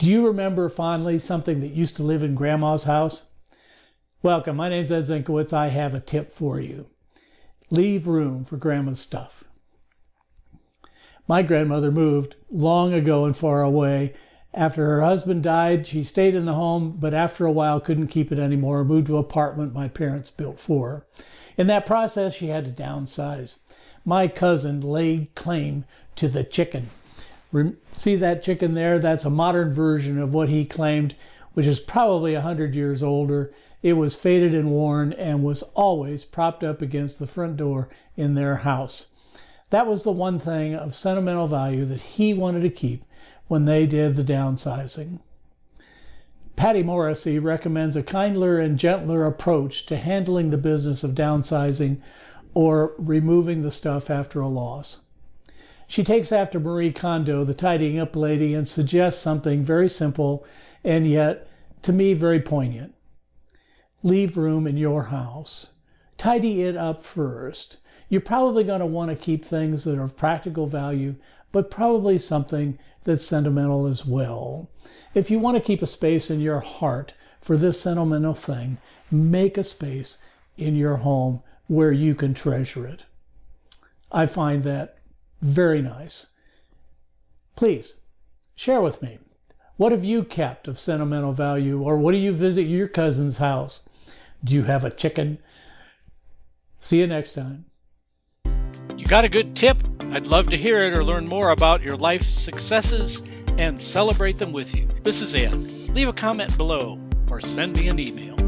Do you remember fondly something that used to live in Grandma's house? Welcome, my name's Ed Zinkiewicz. I have a tip for you. Leave room for Grandma's stuff. My grandmother moved long ago and far away. After her husband died, she stayed in the home, but after a while couldn't keep it anymore, moved to an apartment my parents built for her. In that process, she had to downsize. My cousin laid claim to the chicken. See that chicken there? That's a modern version of what he claimed, which is probably 100 years older. It was faded and worn and was always propped up against the front door in their house. That was the one thing of sentimental value that he wanted to keep when they did the downsizing. Patty Morrissey recommends a kinder and gentler approach to handling the business of downsizing or removing the stuff after a loss. She takes after Marie Kondo, the tidying up lady, and suggests something very simple and yet, to me, very poignant. Leave room in your house. Tidy it up first. You're probably going to want to keep things that are of practical value, but probably something that's sentimental as well. If you want to keep a space in your heart for this sentimental thing, make a space in your home where you can treasure it. I find that very nice. Please share with me. What have you kept of sentimental value, or what do you visit your cousin's house? Do you have a chicken? See you next time. You got a good tip? I'd love to hear it or learn more about your life successes and celebrate them with you. This is Ed. Leave a comment below or send me an email.